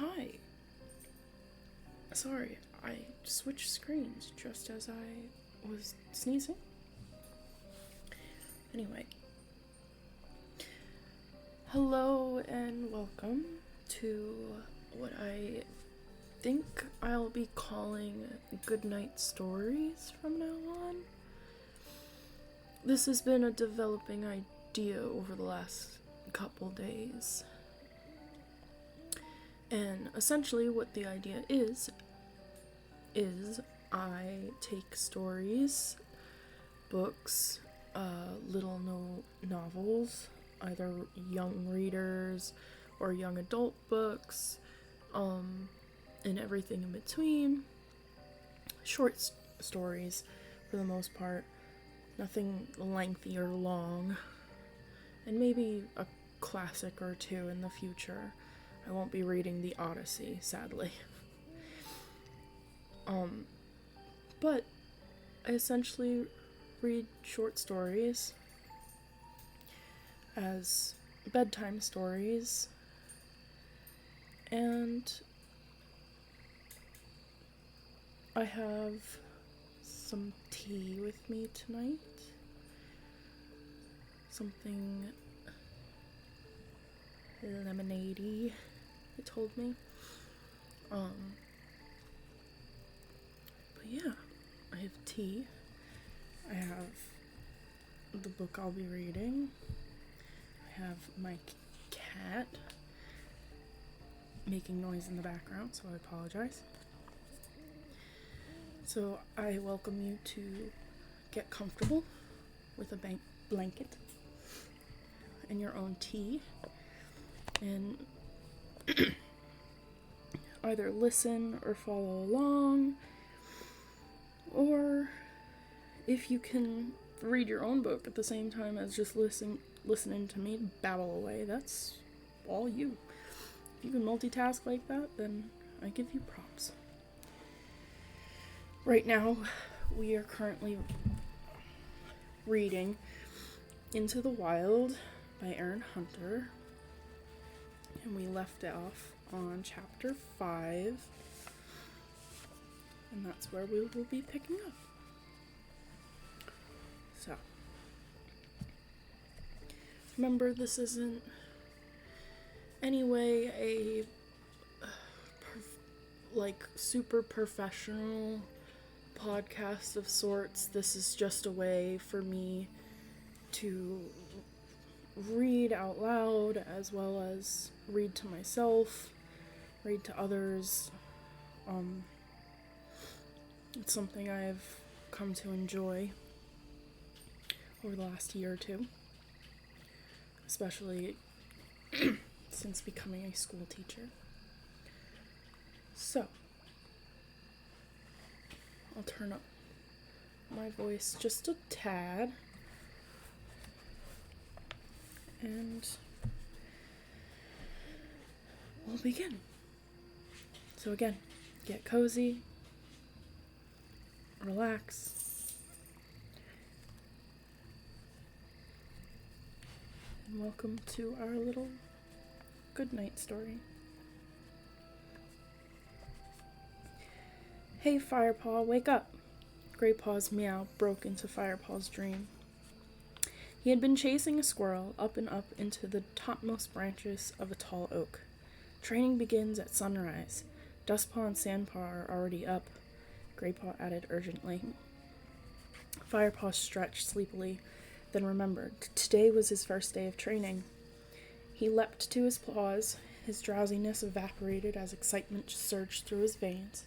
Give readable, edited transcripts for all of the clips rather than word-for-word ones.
Hi. Sorry, I switched screens just as I was sneezing. Anyway. Hello and welcome to what I think I'll be calling Goodnight Stories from now on. This has been a developing idea over the last couple days. And essentially what the idea is I take stories, books, little novels, either young readers or young adult books, and everything in between. Short stories for the most part, nothing lengthy or long, and maybe a classic or two in the future. I won't be reading the Odyssey, sadly. But I essentially read short stories as bedtime stories, and I have some tea with me tonight. Something lemonade-y, it told me. But yeah, I have tea. I have the book I'll be reading. I have my cat making noise in the background, so I apologize. So I welcome you to get comfortable with a blanket and your own tea, and either listen or follow along, or if you can read your own book at the same time as just listening to me babble away, that's all you. If you can multitask like that, then I give you props. Right now, we are currently reading Into the Wild by Erin Hunter, and we left off on chapter 5, and that's where we will be picking up. So, remember, this isn't anyway a super professional podcast of sorts. This is just a way for me to read out loud, as well as read to myself, read to others. It's something I've come to enjoy over the last year or two, especially since becoming a school teacher. So, I'll turn up my voice just a tad, and we'll begin. So again, get cozy, relax, and welcome to our little Goodnight story. Hey, Firepaw, wake up! Greypaw's meow broke into Firepaw's dream. He had been chasing a squirrel up and up into the topmost branches of a tall oak. Training begins at sunrise. Dustpaw and Sandpaw are already up, Greypaw added urgently. Firepaw stretched sleepily, then remembered today was his first day of training. He leapt to his paws. His drowsiness evaporated as excitement surged through his veins.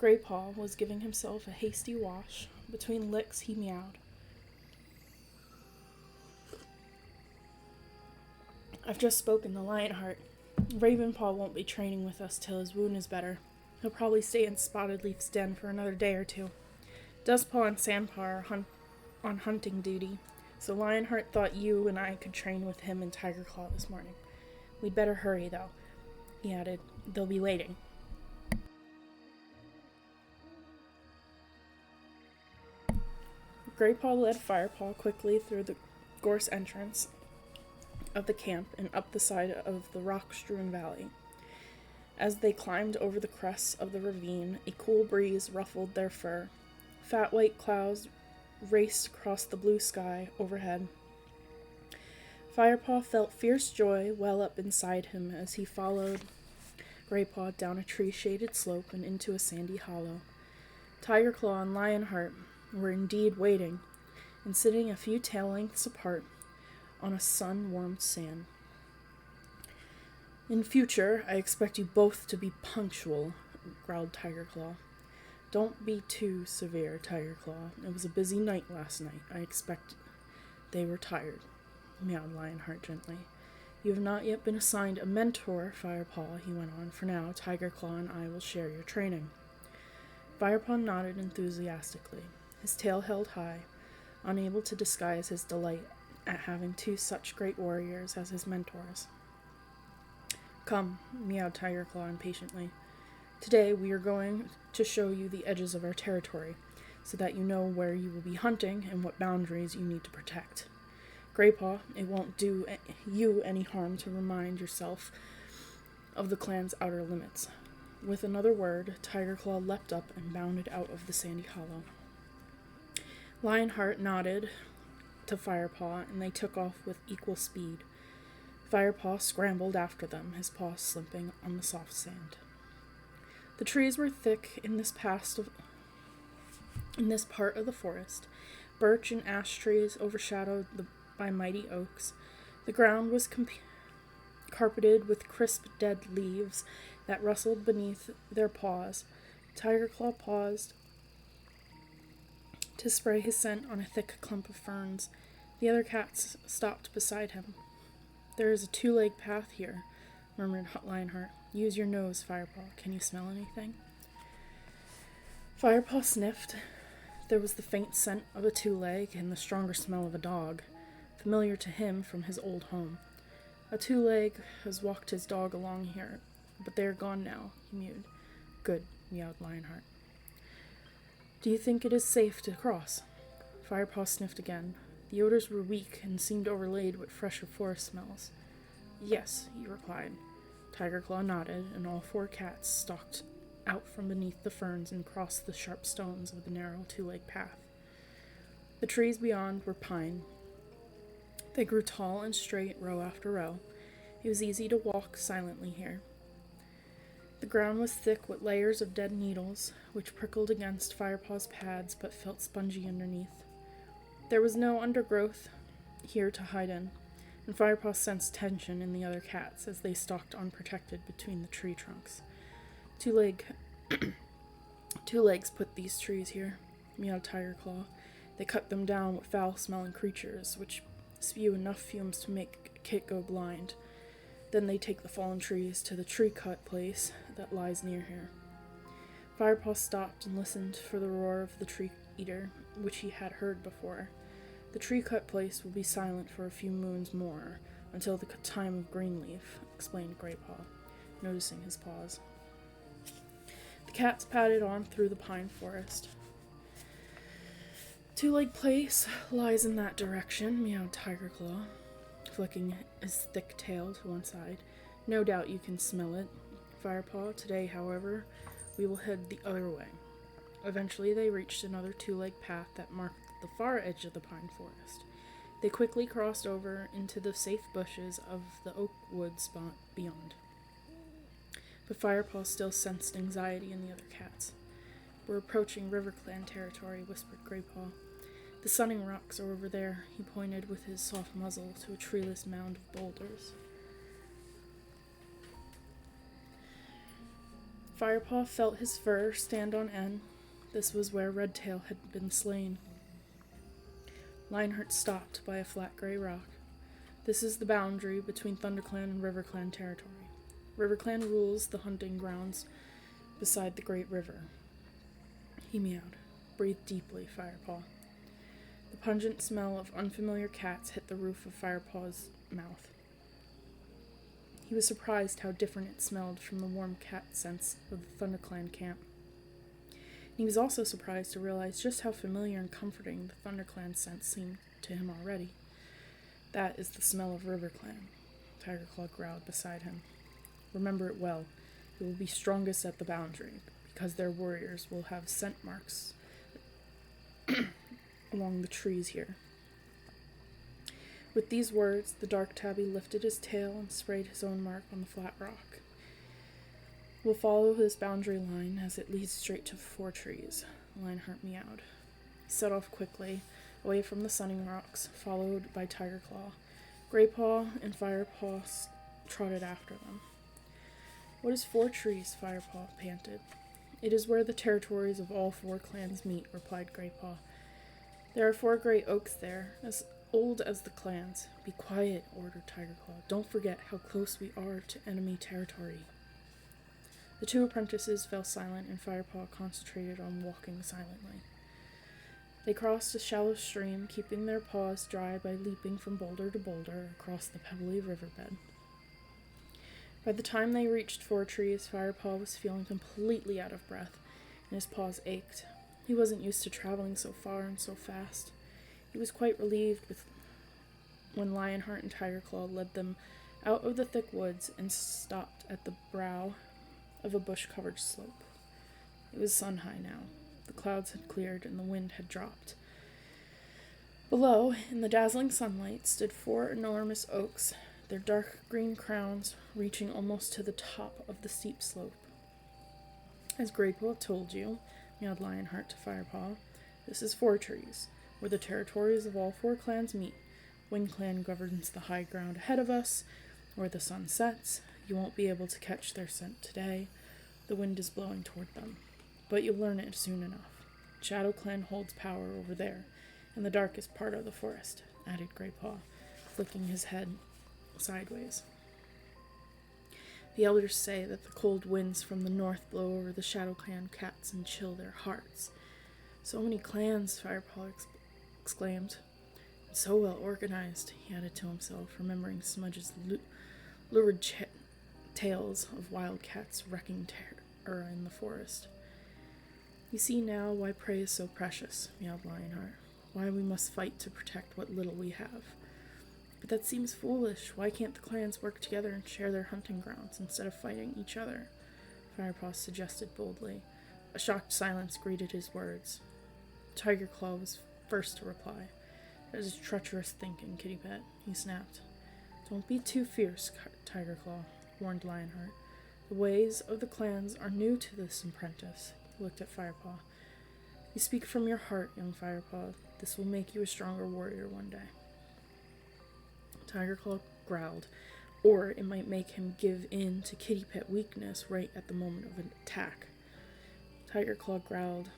Greypaw was giving himself a hasty wash. Between licks, he meowed. I've just spoken to Lionheart. Ravenpaw won't be training with us till his wound is better. He'll probably stay in Spotted Leaf's den for another day or two. Dustpaw and Sandpaw are on hunting duty, so Lionheart thought you and I could train with him and Tigerclaw this morning. We'd better hurry, though, he added. They'll be waiting. Greypaw led Firepaw quickly through the gorse entrance of the camp and up the side of the rock-strewn valley. As they climbed over the crests of the ravine, a cool breeze ruffled their fur. Fat white clouds raced across the blue sky overhead. Firepaw felt fierce joy well up inside him as he followed Greypaw down a tree-shaded slope and into a sandy hollow. Tigerclaw and Lionheart were indeed waiting, and sitting a few tail lengths apart on a sun-warmed sand. "In future, I expect you both to be punctual," growled Tigerclaw. "Don't be too severe, Tigerclaw. It was a busy night last night. I expect they were tired," meowed Lionheart gently. "You have not yet been assigned a mentor, Firepaw," he went on. "For now, Tigerclaw and I will share your training." Firepaw nodded enthusiastically, his tail held high, unable to disguise his delight at having two such great warriors as his mentors. "Come," meowed Tigerclaw impatiently. "Today we are going to show you the edges of our territory, so that you know where you will be hunting and what boundaries you need to protect. Greypaw, it won't do you any harm to remind yourself of the clan's outer limits." With another word, Tigerclaw leapt up and bounded out of the sandy hollow. Lionheart nodded to Firepaw, and they took off with equal speed. Firepaw scrambled after them, his paws slipping on the soft sand. The trees were thick in this part of the forest. Birch and ash trees overshadowed by mighty oaks. The ground was carpeted with crisp dead leaves that rustled beneath their paws. Tigerclaw paused to spray his scent on a thick clump of ferns. The other cats stopped beside him. "There is a two-leg path here," murmured Lionheart. "Use your nose, Firepaw. Can you smell anything?" Firepaw sniffed. There was the faint scent of a two-leg and the stronger smell of a dog, familiar to him from his old home. "A two-leg has walked his dog along here, but they are gone now," he mewed. "Good," meowed Lionheart. "Do you think it is safe to cross?" Firepaw sniffed again. The odors were weak and seemed overlaid with fresher forest smells. "Yes," he replied. Tigerclaw nodded, and all four cats stalked out from beneath the ferns and crossed the sharp stones of the narrow two-leg path. The trees beyond were pine. They grew tall and straight, row after row. It was easy to walk silently here. The ground was thick with layers of dead needles, which prickled against Firepaw's pads but felt spongy underneath. There was no undergrowth here to hide in, and Firepaw sensed tension in the other cats as they stalked unprotected between the tree trunks. Two legs put these trees here," meowed Tigerclaw. "They cut them down with foul-smelling creatures, which spew enough fumes to make a kit go blind. Then they take the fallen trees to the tree-cut place that lies near here." Firepaw stopped and listened for the roar of the tree-eater, which he had heard before. "The tree-cut place will be silent for a few moons more, until the time of Greenleaf," explained Greypaw, noticing his pause. The cats padded on through the pine forest. "Two-leg place lies in that direction," meowed Tigerclaw, flicking his thick tail to one side. "No doubt you can smell it, Firepaw. Today, however, we will head the other way." Eventually they reached another two-leg path that marked the far edge of the pine forest. They quickly crossed over into the safe bushes of the oak wood spot beyond. But Firepaw still sensed anxiety in the other cats. "We're approaching RiverClan territory," whispered Greypaw. "The Sunning Rocks are over there." He pointed with his soft muzzle to a treeless mound of boulders. Firepaw felt his fur stand on end. This was where Redtail had been slain. Lionheart stopped by a flat gray rock. "This is the boundary between ThunderClan and RiverClan territory. RiverClan rules the hunting grounds beside the great river." He meowed. "Breathe deeply, Firepaw." The pungent smell of unfamiliar cats hit the roof of Firepaw's mouth. He was surprised how different it smelled from the warm cat scents of the ThunderClan camp. And he was also surprised to realize just how familiar and comforting the ThunderClan scent seemed to him already. "That is the smell of RiverClan," Tigerclaw growled beside him. "Remember it well. They will be strongest at the boundary, because their warriors will have scent marks along the trees here." With these words, the dark tabby lifted his tail and sprayed his own mark on the flat rock. "We'll follow this boundary line as it leads straight to 4 trees, Lionheart meowed. He set off quickly, away from the sunning rocks, followed by Tigerclaw. Greypaw and Firepaw trotted after them. "What is 4 trees?" Firepaw panted. "It is where the territories of all 4 clans meet," replied Greypaw. "There are 4 great oaks there, as old as the clans." "Be quiet," ordered Tigerclaw. "Don't forget how close we are to enemy territory." The 2 apprentices fell silent, and Firepaw concentrated on walking silently. They crossed a shallow stream, keeping their paws dry by leaping from boulder to boulder across the pebbly riverbed. By the time they reached 4 trees, Firepaw was feeling completely out of breath, and his paws ached. He wasn't used to traveling so far and so fast. He was quite relieved when Lionheart and Tigerclaw led them out of the thick woods and stopped at the brow of a bush-covered slope. It was sun-high now. The clouds had cleared and the wind had dropped. Below, in the dazzling sunlight, stood 4 enormous oaks, their dark green crowns reaching almost to the top of the steep slope. "As Greypaw told you," meowed Lionheart to Firepaw, "this is 4 trees, where the territories of all 4 clans meet. Wind Clan governs the high ground ahead of us, where the sun sets. You won't be able to catch their scent today. The wind is blowing toward them. But you'll learn it soon enough. Shadow Clan holds power over there, in the darkest part of the forest," added Greypaw, flicking his head sideways. "The elders say that the cold winds from the north blow over the Shadow Clan cats and chill their hearts." "So many clans," Firepaw exclaimed. "And so well organized," he added to himself, remembering Smudge's lurid tales of wildcats wrecking terror in the forest. "You see now why prey is so precious," meowed Lionheart. "Why we must fight to protect what little we have." "But that seems foolish. Why can't the clans work together and share their hunting grounds instead of fighting each other?" Firepaw suggested boldly. A shocked silence greeted his words. Tigerclaw was first to reply. "That is treacherous thinking, Kitty Pet," he snapped. "Don't be too fierce, Tigerclaw," warned Lionheart. "The ways of the clans are new to this apprentice." He looked at Firepaw. "You speak from your heart, young Firepaw. This will make you a stronger warrior one day." Tigerclaw growled, or it might make him give in to Kitty Pet weakness right at the moment of an attack. Tigerclaw growled.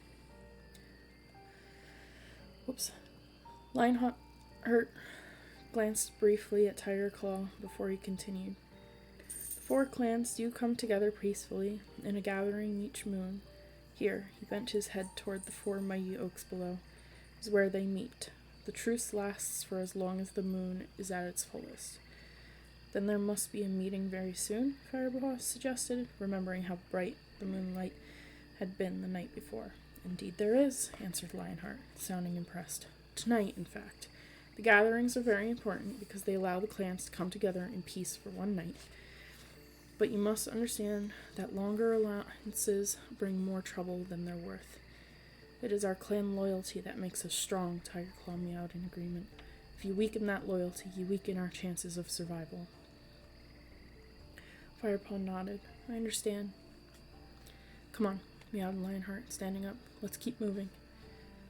Lionheart glanced briefly at Tigerclaw before he continued. "The 4 clans do come together peacefully in a gathering each moon. Here," he bent his head toward the 4 mighty oaks below, "is where they meet. The truce lasts for as long as the moon is at its fullest." "Then there must be a meeting very soon," Firepaw suggested, remembering how bright the moonlight had been the night before. "Indeed there is," answered Lionheart, sounding impressed. "Tonight, in fact. The gatherings are very important because they allow the clans to come together in peace for one night. But you must understand that longer alliances bring more trouble than they're worth. It is our clan loyalty that makes us strong," Tigerclaw meowed in agreement. "If you weaken that loyalty, you weaken our chances of survival." Firepaw nodded. "I understand." "Come on," meowed Lionheart, standing up. "Let's keep moving."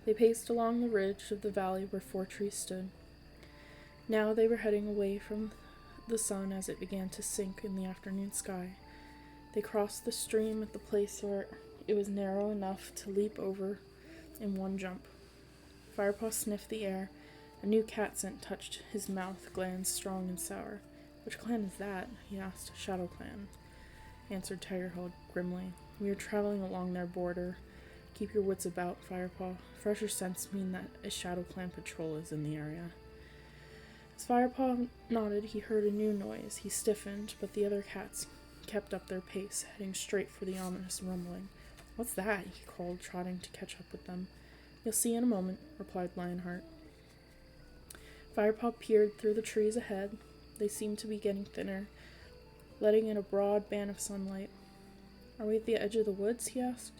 They paced along the ridge of the valley where 4 trees stood. Now they were heading away from the sun as it began to sink in the afternoon sky. They crossed the stream at the place where it was narrow enough to leap over in one jump. Firepaw sniffed the air. A new cat scent touched his mouth, glands strong and sour. "Which clan is that?" he asked. "Shadow Clan," answered Tigerclaw grimly. "We are traveling along their border. Keep your wits about, Firepaw. Fresher scents mean that a Shadow Clan patrol is in the area." As Firepaw nodded, he heard a new noise. He stiffened, but the other cats kept up their pace, heading straight for the ominous rumbling. "What's that?" he called, trotting to catch up with them. "You'll see in a moment," replied Lionheart. Firepaw peered through the trees ahead. They seemed to be getting thinner, letting in a broad band of sunlight. Are we at the edge of the woods? He asked.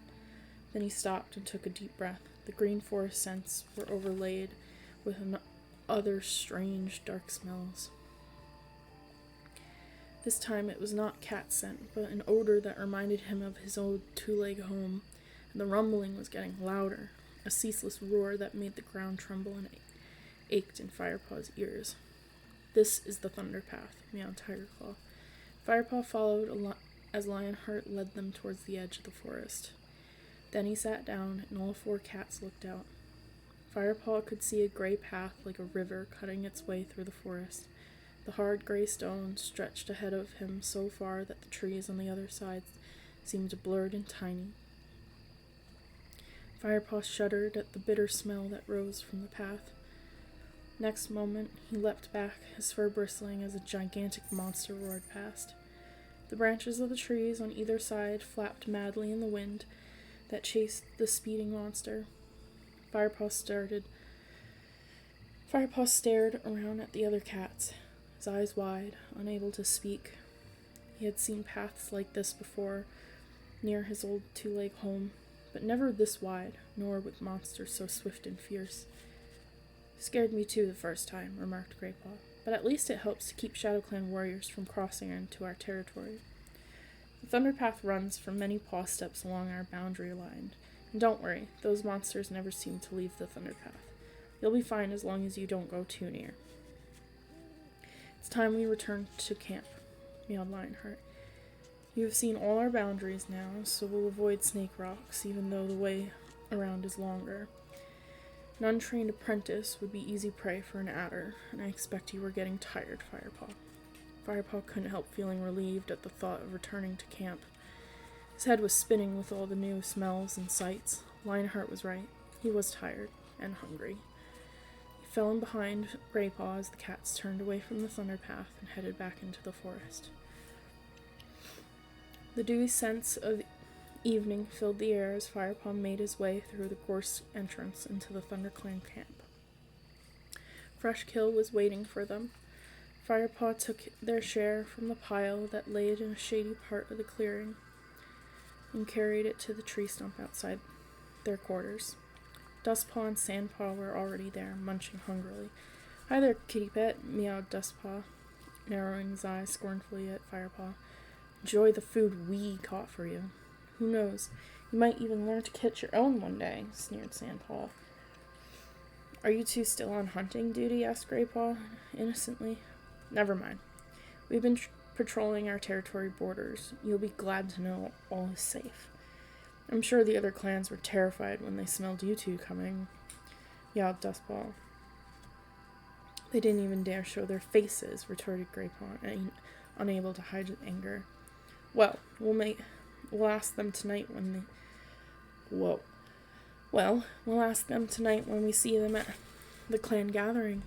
Then he stopped and took a deep breath. The green forest scents were overlaid with other strange, dark smells. This time it was not cat scent, but an odor that reminded him of his old two-leg home, and the rumbling was getting louder, a ceaseless roar that made the ground tremble and ached in Firepaw's ears. This is the Thunder Path, meowed Tigerclaw. Firepaw followed as Lionheart led them towards the edge of the forest. Then he sat down, and all 4 cats looked out. Firepaw could see a gray path like a river cutting its way through the forest. The hard gray stone stretched ahead of him so far that the trees on the other side seemed blurred and tiny. Firepaw shuddered at the bitter smell that rose from the path. Next moment, he leapt back, his fur bristling as a gigantic monster roared past. The branches of the trees on either side flapped madly in the wind that chased the speeding monster. Firepaw stared around at the other cats, his eyes wide, unable to speak. He had seen paths like this before, near his old two-leg home, but never this wide, nor with monsters so swift and fierce. Scared me too the first time, remarked Greypaw, but at least it helps to keep ShadowClan warriors from crossing into our territory. The Thunderpath runs for many paw steps along our boundary line, and don't worry, those monsters never seem to leave the Thunderpath. You'll be fine as long as you don't go too near. It's time we return to camp, meowed Lionheart. You have seen all our boundaries now, so we'll avoid snake rocks, even though the way around is longer. An untrained apprentice would be easy prey for an adder, and I expect you were getting tired, Firepaw. Firepaw couldn't help feeling relieved at the thought of returning to camp. His head was spinning with all the new smells and sights. Lionheart was right. He was tired and hungry. He fell in behind Greypaw as the cats turned away from the Thunderpath and headed back into the forest. The dewy scents of evening filled the air as Firepaw made his way through the gorse entrance into the ThunderClan camp. Fresh Kill was waiting for them. Firepaw took their share from the pile that laid in a shady part of the clearing and carried it to the tree stump outside their quarters. Dustpaw and Sandpaw were already there, munching hungrily. Hi there, kitty pet, meowed Dustpaw, narrowing his eyes scornfully at Firepaw. Enjoy the food we caught for you. Who knows, you might even learn to catch your own one day, sneered Sandpaw. Are you two still on hunting duty? Asked Greypaw, innocently. Never mind. We've been patrolling our territory borders. You'll be glad to know all is safe. I'm sure the other clans were terrified when they smelled you two coming, yelled Dustpaw. They didn't even dare show their faces, retorted Greypaw, unable to hide his anger. Well, we'll ask them tonight when we'll ask them tonight when we see them at the clan gathering,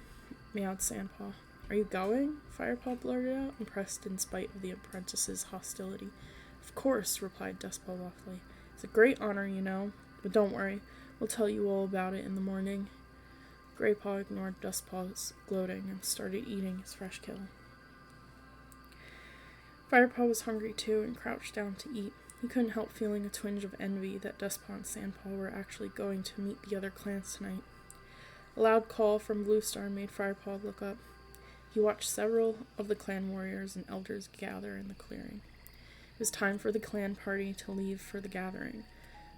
meowed Sandpaw. Are you going? Firepaw blurted out, impressed in spite of the apprentice's hostility. Of course, replied Dustpaw loftily. It's a great honor, you know, but don't worry, we'll tell you all about it in the morning. Greypaw ignored Dustpaw's gloating and started eating his fresh kill. Firepaw was hungry too and crouched down to eat. He couldn't help feeling a twinge of envy that Dustpaw and Sandpaw were actually going to meet the other clans tonight. A loud call from Bluestar made Firepaw look up. He watched several of the clan warriors and elders gather in the clearing. It was time for the clan party to leave for the gathering.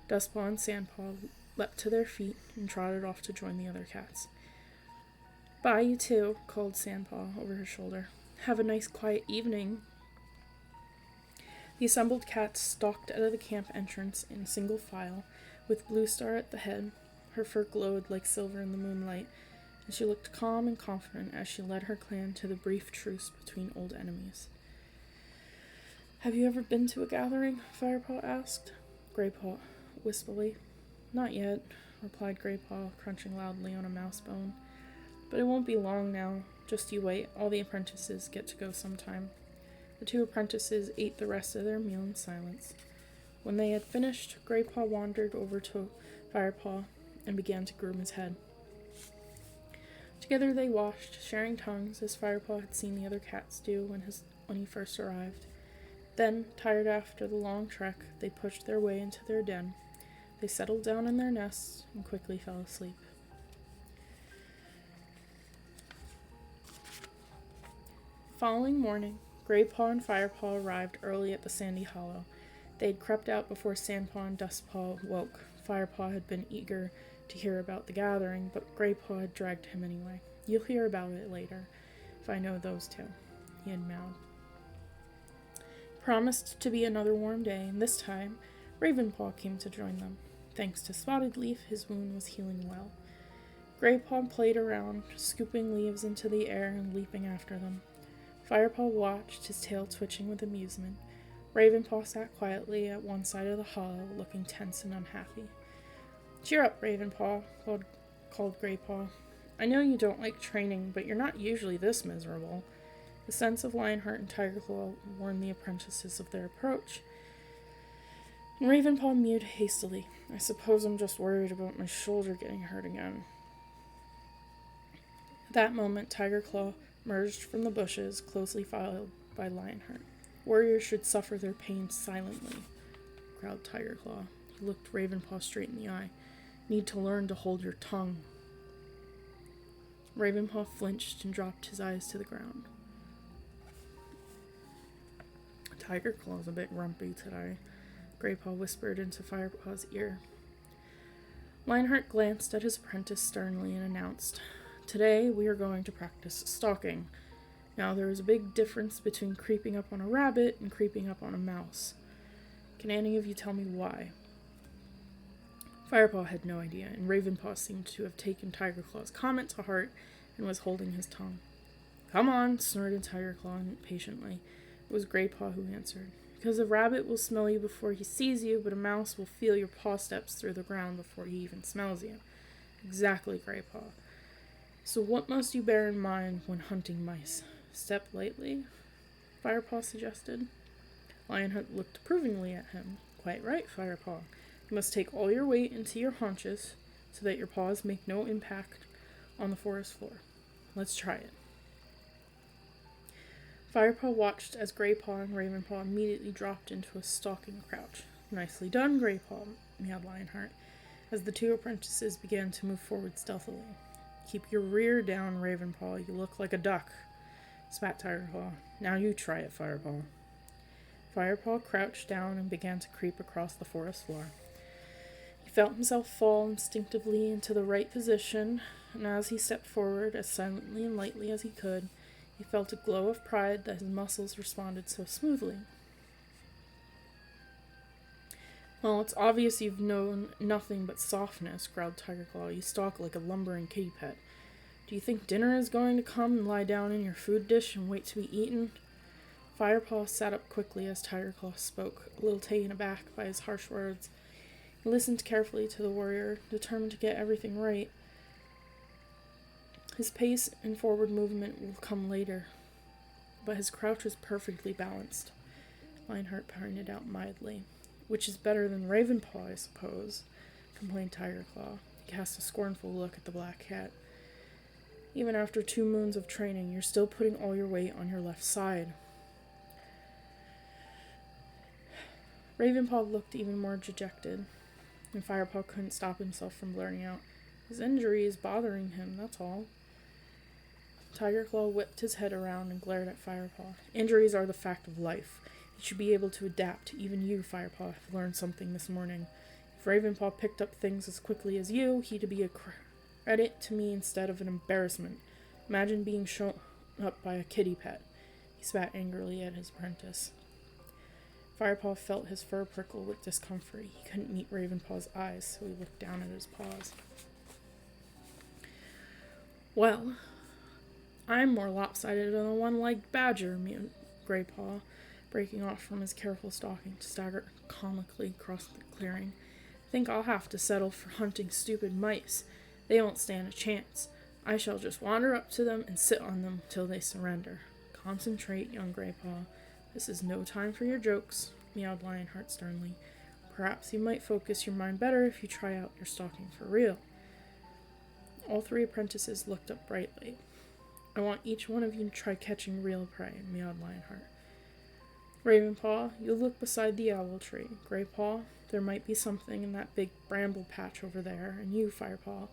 Dustpaw and Sandpaw leapt to their feet and trotted off to join the other cats. Bye, you two, called Sandpaw over her shoulder. Have a nice quiet evening. The assembled cats stalked out of the camp entrance in single file, with Bluestar at the head. Her fur glowed like silver in the moonlight, and she looked calm and confident as she led her clan to the brief truce between old enemies. Have you ever been to a gathering? Firepaw asked. Greypaw, wistfully. Not yet, replied Greypaw, crunching loudly on a mouse bone. But it won't be long now. Just you wait. All the apprentices get to go sometime. The two apprentices ate the rest of their meal in silence. When they had finished, Greypaw wandered over to Firepaw and began to groom his head. Together they washed, sharing tongues, as Firepaw had seen the other cats do when he first arrived. Then, tired after the long trek, they pushed their way into their den. They settled down in their nests and quickly fell asleep. Following morning, Greypaw and Firepaw arrived early at the sandy hollow. They had crept out before Sandpaw and Dustpaw woke. Firepaw had been eager to hear about the gathering, but Greypaw had dragged him anyway. You'll hear about it later, if I know those two, he had meowed. Promised to be another warm day, and this time, Ravenpaw came to join them. Thanks to Spotted Leaf, his wound was healing well. Greypaw played around, scooping leaves into the air and leaping after them. Firepaw watched, his tail twitching with amusement. Ravenpaw sat quietly at one side of the hollow, looking tense and unhappy. Cheer up, Ravenpaw, called Greypaw. I know you don't like training, but you're not usually this miserable. The scents of Lionheart and Tigerclaw warned the apprentices of their approach. And Ravenpaw mewed hastily. I suppose I'm just worried about my shoulder getting hurt again. At that moment, Tigerclaw emerged from the bushes, closely followed by Lionheart. Warriors should suffer their pain silently, growled Tigerclaw. He looked Ravenpaw straight in the eye. Need to learn to hold your tongue. Ravenpaw flinched and dropped his eyes to the ground. Tigerclaw's a bit grumpy today, Greypaw whispered into Firepaw's ear. Lionheart glanced at his apprentice sternly and announced, Today we are going to practice stalking. Now there is a big difference between creeping up on a rabbit and creeping up on a mouse. Can any of you tell me why? Firepaw had no idea, and Ravenpaw seemed to have taken Tigerclaw's comment to heart and was holding his tongue. Come on, snorted Tigerclaw impatiently. It was Greypaw who answered. Because a rabbit will smell you before he sees you, but a mouse will feel your paw steps through the ground before he even smells you. Exactly, Greypaw. So what must you bear in mind when hunting mice? Step lightly, Firepaw suggested. Lionheart looked approvingly at him. Quite right, Firepaw. You must take all your weight into your haunches so that your paws make no impact on the forest floor. Let's try it. Firepaw watched as Greypaw and Ravenpaw immediately dropped into a stalking crouch. Nicely done, Greypaw, meowed Lionheart, as the two apprentices began to move forward stealthily. Keep your rear down, Ravenpaw. You look like a duck, spat Tigerclaw. Now you try it, Firepaw. Firepaw crouched down and began to creep across the forest floor. He felt himself fall instinctively into the right position, and as he stepped forward as silently and lightly as he could, he felt a glow of pride that his muscles responded so smoothly. Well, it's obvious you've known nothing but softness, growled Tigerclaw. You stalk like a lumbering kitty pet. Do you think dinner is going to come and lie down in your food dish and wait to be eaten? Firepaw sat up quickly as Tigerclaw spoke, a little taken aback by his harsh words. He listened carefully to the warrior, determined to get everything right. His pace and forward movement will come later, but his crouch was perfectly balanced, Lionheart pointed out mildly. Which is better than Ravenpaw, I suppose, complained Tigerclaw. He cast a scornful look at the black cat. Even after 2 moons of training, you're still putting all your weight on your left side. Ravenpaw looked even more dejected, and Firepaw couldn't stop himself from blurting out, His injury is bothering him, that's all. Tigerclaw whipped his head around and glared at Firepaw. Injuries are the fact of life. You should be able to adapt. Even you, Firepaw, have learned something this morning. If Ravenpaw picked up things as quickly as you, he'd be a credit to me instead of an embarrassment. Imagine being shown up by a kitty pet. He spat angrily at his apprentice. Firepaw felt his fur prickle with discomfort. He couldn't meet Ravenpaw's eyes, so he looked down at his paws. Well, I'm more lopsided than a one-legged badger, mewed Greypaw, breaking off from his careful stalking to stagger comically across the clearing. I think I'll have to settle for hunting stupid mice. They won't stand a chance. I shall just wander up to them and sit on them till they surrender. Concentrate, young Greypaw. This is no time for your jokes, meowed Lionheart sternly. Perhaps you might focus your mind better if you try out your stalking for real. All 3 apprentices looked up brightly. I want each one of you to try catching real prey, meowed Lionheart. Ravenpaw, you look beside the owl tree. Greypaw, there might be something in that big bramble patch over there. And you, Firepaw,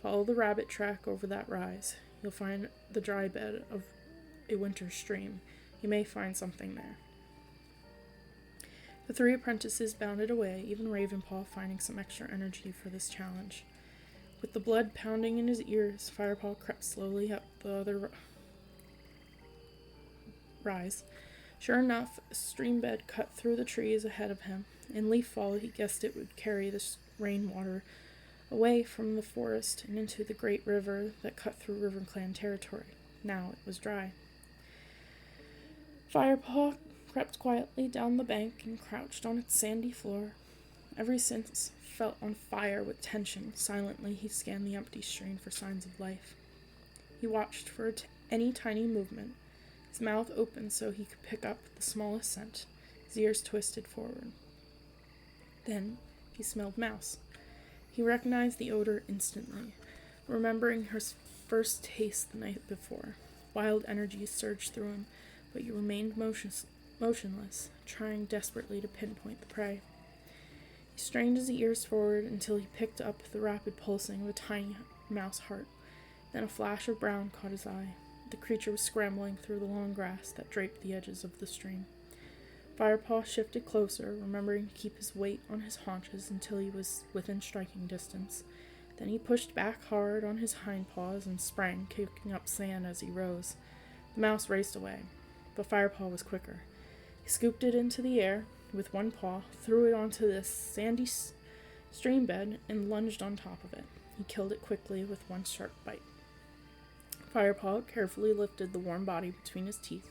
follow the rabbit track over that rise. You'll find the dry bed of a winter stream. You may find something there. The three apprentices bounded away, even Ravenpaw finding some extra energy for this challenge. With the blood pounding in his ears, Firepaw crept slowly up the other rise. Sure enough, a stream bed cut through the trees ahead of him. In leaf-fall, he guessed it would carry the rainwater away from the forest and into the great river that cut through RiverClan territory. Now it was dry. Firepaw crept quietly down the bank and crouched on its sandy floor. Every sense felt on fire with tension. Silently, he scanned the empty stream for signs of life. He watched for any tiny movement. His mouth opened so he could pick up the smallest scent. His ears twisted forward. Then he smelled mouse. He recognized the odor instantly, remembering her first taste the night before. Wild energy surged through him, but he remained motionless, trying desperately to pinpoint the prey. He strained his ears forward until he picked up the rapid pulsing of a tiny mouse heart. Then a flash of brown caught his eye. The creature was scrambling through the long grass that draped the edges of the stream. Firepaw shifted closer, remembering to keep his weight on his haunches until he was within striking distance. Then he pushed back hard on his hind paws and sprang, kicking up sand as he rose. The mouse raced away, but Firepaw was quicker. He scooped it into the air with one paw, threw it onto this sandy stream bed, and lunged on top of it. He killed it quickly with one sharp bite. Firepaw carefully lifted the warm body between his teeth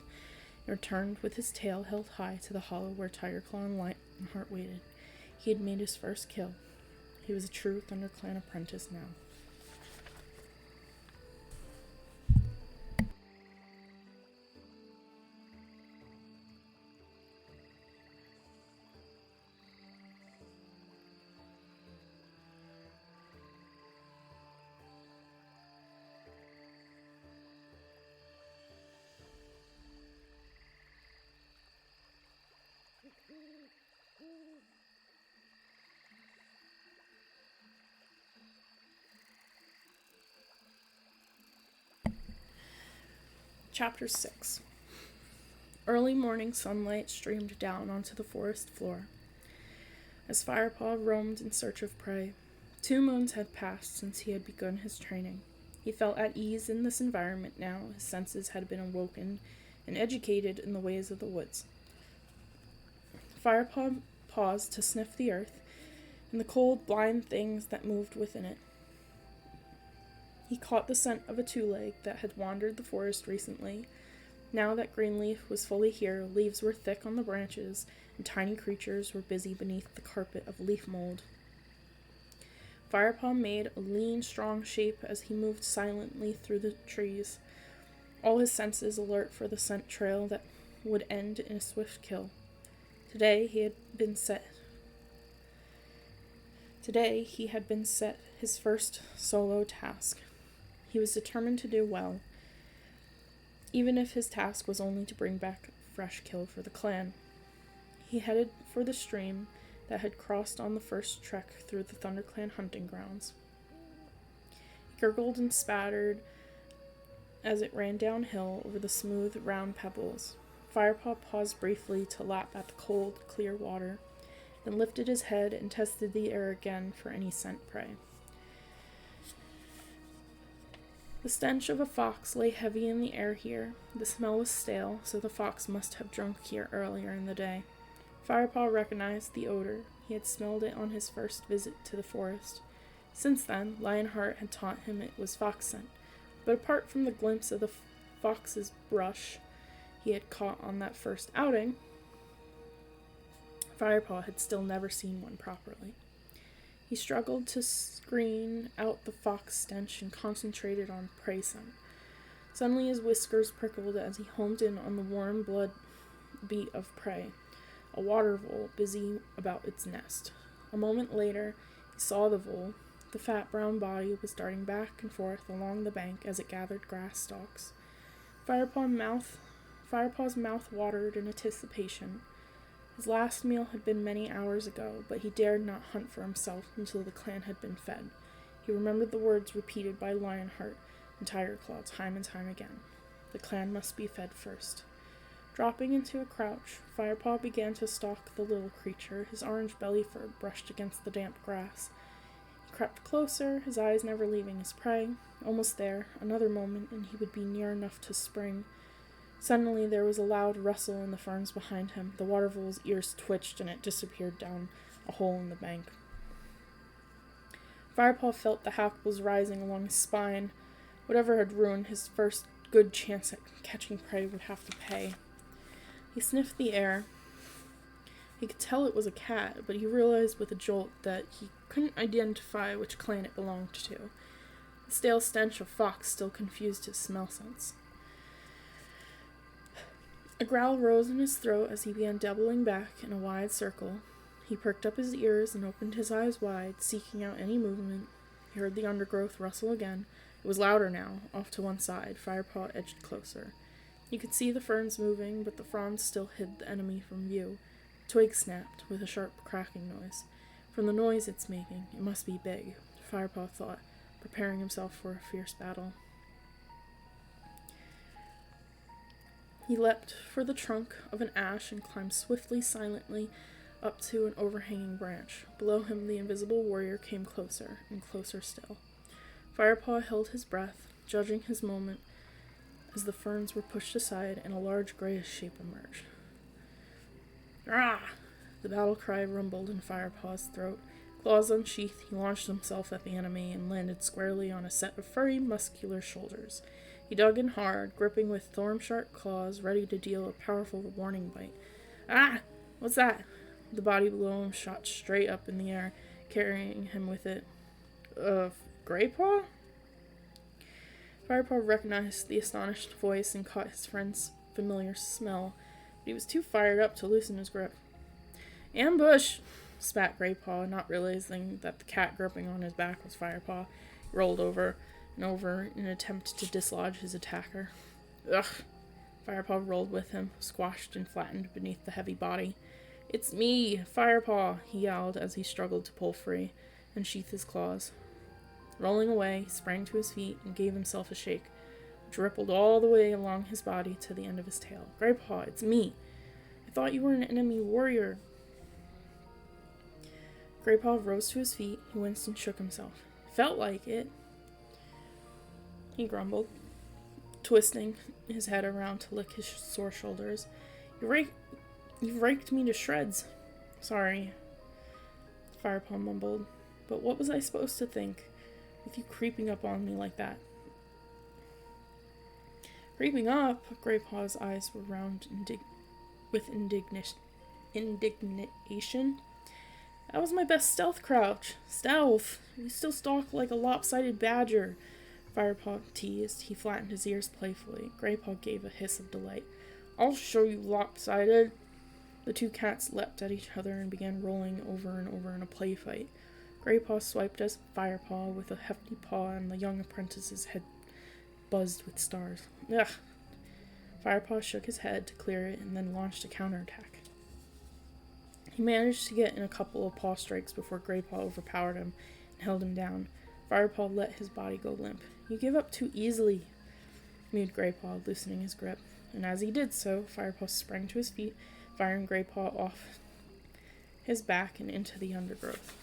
and returned with his tail held high to the hollow where Tigerclaw and Lionheart waited. He had made his first kill. He was a true ThunderClan apprentice now. Chapter 6. Early morning sunlight streamed down onto the forest floor. As Firepaw roamed in search of prey, 2 moons had passed since he had begun his training. He felt at ease in this environment now. His senses had been awoken and educated in the ways of the woods. Firepaw paused to sniff the earth and the cold, blind things that moved within it. He caught the scent of a two-leg that had wandered the forest recently. Now that Greenleaf was fully here, leaves were thick on the branches, and tiny creatures were busy beneath the carpet of leaf mold. Firepaw made a lean, strong shape as he moved silently through the trees, all his senses alert for the scent trail that would end in a swift kill. Today he had been set his first solo task. He was determined to do well, even if his task was only to bring back a fresh kill for the clan. He headed for the stream that had crossed on the first trek through the ThunderClan hunting grounds. He gurgled and spattered as it ran downhill over the smooth, round pebbles. Firepaw paused briefly to lap at the cold, clear water, then lifted his head and tested the air again for any scent prey. The stench of a fox lay heavy in the air here. The smell was stale, so the fox must have drunk here earlier in the day. Firepaw recognized the odor. He had smelled it on his first visit to the forest. Since then, Lionheart had taught him it was fox scent, but apart from the glimpse of the fox's brush he had caught on that first outing, Firepaw had still never seen one properly. He struggled to screen out the fox stench and concentrated on prey scent. Suddenly his whiskers prickled as he homed in on the warm blood beat of prey, a water vole busy about its nest. A moment later, he saw the vole. The fat brown body was darting back and forth along the bank as it gathered grass stalks. Firepaw's mouth Firepaw's mouth watered in anticipation. His last meal had been many hours ago, but he dared not hunt for himself until the clan had been fed. He remembered the words repeated by Lionheart and Tigerclaw time and time again. The clan must be fed first. Dropping into a crouch, Firepaw began to stalk the little creature, his orange belly fur brushed against the damp grass. He crept closer, his eyes never leaving his prey. Almost there, another moment, and he would be near enough to spring. Suddenly there was a loud rustle in the ferns behind him. The water vole's ears twitched, and it disappeared down a hole in the bank. Firepaw felt the hackles rising along his spine. Whatever had ruined his first good chance at catching prey would have to pay. He sniffed the air. He could tell it was a cat, but he realized with a jolt that he couldn't identify which clan it belonged to. The stale stench of fox still confused his smell sense. A growl rose in his throat as he began doubling back in a wide circle. He perked up his ears and opened his eyes wide, seeking out any movement. He heard the undergrowth rustle again. It was louder now. Off to one side, Firepaw edged closer. He could see the ferns moving, but the fronds still hid the enemy from view. A twig snapped, with a sharp cracking noise. From the noise it's making, it must be big, Firepaw thought, preparing himself for a fierce battle. He leapt for the trunk of an ash and climbed swiftly, silently, up to an overhanging branch. Below him the invisible warrior came closer, and closer still. Firepaw held his breath, judging his moment, as the ferns were pushed aside and a large grayish shape emerged. "Rah!" The battle cry rumbled in Firepaw's throat. Claws unsheathed, he launched himself at the enemy and landed squarely on a set of furry, muscular shoulders. He dug in hard, gripping with thorn-sharp claws, ready to deal a powerful warning bite. "Ah! What's that?" The body below him shot straight up in the air, carrying him with it. Greypaw? Firepaw recognized the astonished voice and caught his friend's familiar smell, but he was too fired up to loosen his grip. "Ambush!" spat Greypaw, not realizing that the cat gripping on his back was Firepaw. He rolled over and over in an attempt to dislodge his attacker. "Ugh!" Firepaw rolled with him, squashed and flattened beneath the heavy body. "It's me, Firepaw," he yelled as he struggled to pull free and sheath his claws. Rolling away, he sprang to his feet and gave himself a shake, which rippled all the way along his body to the end of his tail. "Greypaw, it's me. I thought you were an enemy warrior." Greypaw rose to his feet. He winced and shook himself. "Felt like it," he grumbled, twisting his head around to lick his sore shoulders. You've raked me to shreds." "Sorry," Firepaw mumbled. "But what was I supposed to think, with you creeping up on me like that?" "Creeping up?" Greypaw's eyes were round with indignation. "That was my best stealth crouch. Stealth! You still stalk like a lopsided badger," Firepaw teased. He flattened his ears playfully. Greypaw gave a hiss of delight. "I'll show you lopsided." The two cats leapt at each other and began rolling over and over in a play fight. Greypaw swiped at Firepaw with a hefty paw, and the young apprentice's head buzzed with stars. "Ugh!" Firepaw shook his head to clear it and then launched a counterattack. He managed to get in a couple of paw strikes before Greypaw overpowered him and held him down. Firepaw let his body go limp. "You give up too easily," mewed Greypaw, loosening his grip. And as he did so, Firepaw sprang to his feet, firing Greypaw off his back and into the undergrowth.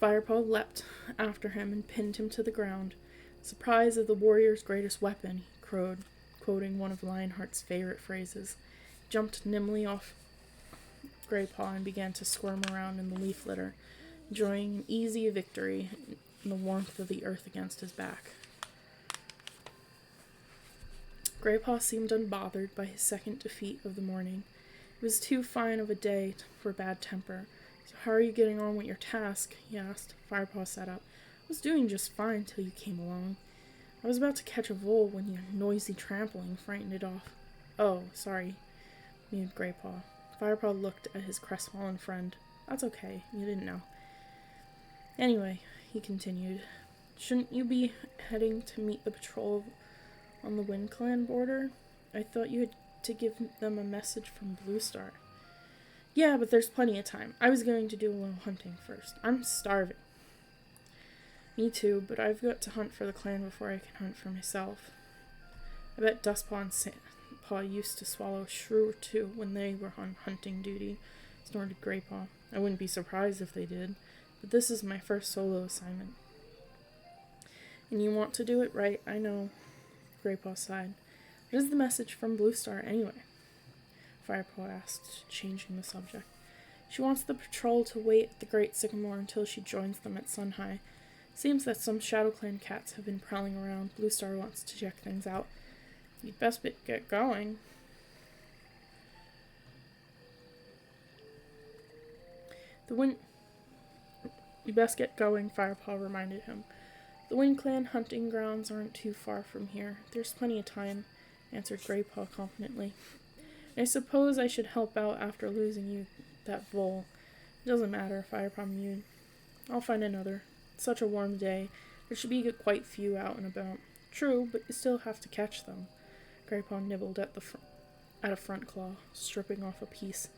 Firepaw leapt after him and pinned him to the ground. "Surprise is the warrior's greatest weapon," he crowed, quoting one of Lionheart's favorite phrases. He jumped nimbly off Greypaw and began to squirm around in the leaf litter, enjoying an easy victory in the warmth of the earth against his back. Greypaw seemed unbothered by his second defeat of the morning. It was too fine of a day for bad temper. "So how are you getting on with your task?" he asked. Firepaw sat up. "I was doing just fine till you came along. I was about to catch a vole when your noisy trampling frightened it off." "Oh, sorry," mewed Greypaw. Firepaw looked at his crestfallen friend. "That's okay, you didn't know. Anyway," he continued, "shouldn't you be heading to meet the patrol On the Wind Clan border? I thought you had to give them a message from Blue Star. Yeah, but there's plenty of time. I was going to do a little hunting first. I'm starving. Me too, but I've got to hunt for the clan before I can hunt for myself. I bet Dustpaw and Sandpaw used to swallow a shrew or two when they were on hunting duty, snorted Greypaw. I wouldn't be surprised if they did, but this is my first solo assignment. And you want to do it right, I know, Greypaw sighed. What is the message from Blue Star anyway? Firepaw asked, changing the subject. She wants the patrol to wait at the Great Sycamore until she joins them at Sunhigh. Seems that some Shadow Clan cats have been prowling around. Blue Star wants to check things out. You'd best get going. You best get going, Firepaw reminded him. The Wind Clan hunting grounds aren't too far from here. There's plenty of time, answered Greypaw confidently. I suppose I should help out after losing you that vole. It doesn't matter, Firepaw mewed. I'll find another. It's such a warm day. There should be quite few out and about. True, but you still have to catch them. Greypaw nibbled at a front claw, stripping off a piece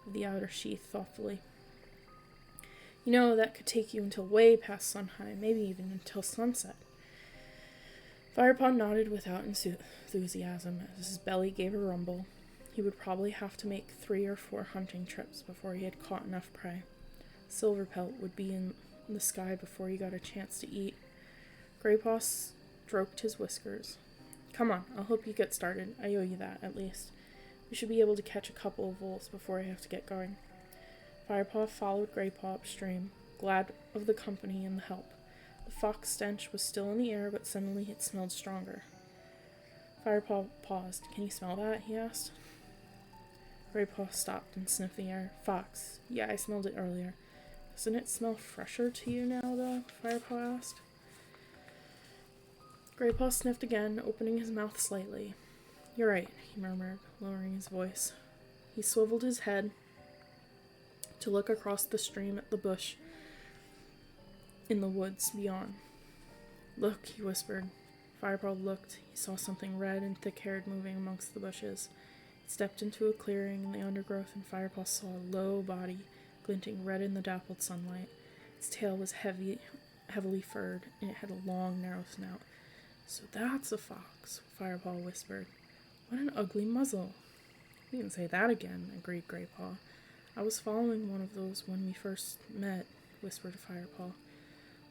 of the outer sheath thoughtfully. You know, that could take you until way past Sunhigh, maybe even until sunset. Firepaw nodded without enthusiasm as his belly gave a rumble. He would probably have to make 3 or 4 hunting trips before he had caught enough prey. Silverpelt would be in the sky before he got a chance to eat. Greypaw stroked his whiskers. Come on, I'll help you get started. I owe you that, at least. We should be able to catch a couple of voles before I have to get going. Firepaw followed Greypaw upstream, glad of the company and the help. The fox stench was still in the air, but suddenly it smelled stronger. Firepaw paused. Can you smell that? He asked. Greypaw stopped and sniffed the air. Fox. Yeah, I smelled it earlier. Doesn't it smell fresher to you now, though? Firepaw asked. Greypaw sniffed again, opening his mouth slightly. You're right, he murmured, lowering his voice. He swiveled his head to look across the stream at the bush in the woods beyond. Look, he whispered. Firepaw looked. He saw something red and thick-haired moving amongst the bushes. He stepped into a clearing in the undergrowth, and Firepaw saw a low body glinting red in the dappled sunlight. Its tail was heavily furred, and it had a long, narrow snout. So that's a fox, Firepaw whispered. What an ugly muzzle. You can say that again, agreed Greypaw. I was following one of those when we first met, whispered Firepaw.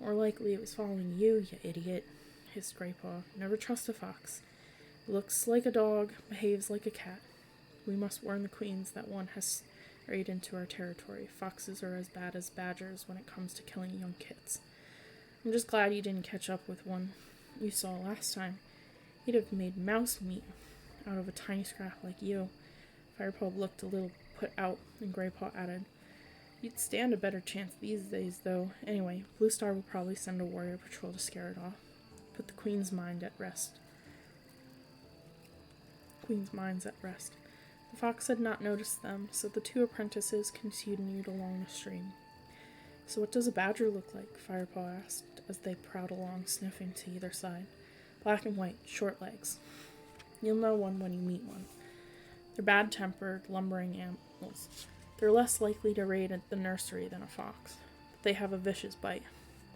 More likely it was following you, you idiot, hissed Greypaw. Never trust a fox. It looks like a dog, behaves like a cat. We must warn the queens that one has strayed into our territory. Foxes are as bad as badgers when it comes to killing young kits. I'm just glad you didn't catch up with one you saw last time. He'd have made mouse meat out of a tiny scrap like you. Firepaw looked a little put out, and Greypaw added, You'd stand a better chance these days, though. Anyway, Blue Star will probably send a warrior patrol to scare it off. Put the Queen's mind at rest. Queen's minds at rest. The fox had not noticed them, so the 2 apprentices continued along the stream. So what does a badger look like? Firepaw asked, as they prowled along, sniffing to either side. Black and white, short legs. You'll know one when you meet one. They're bad-tempered, lumbering animals. They're less likely to raid at the nursery than a fox, but they have a vicious bite.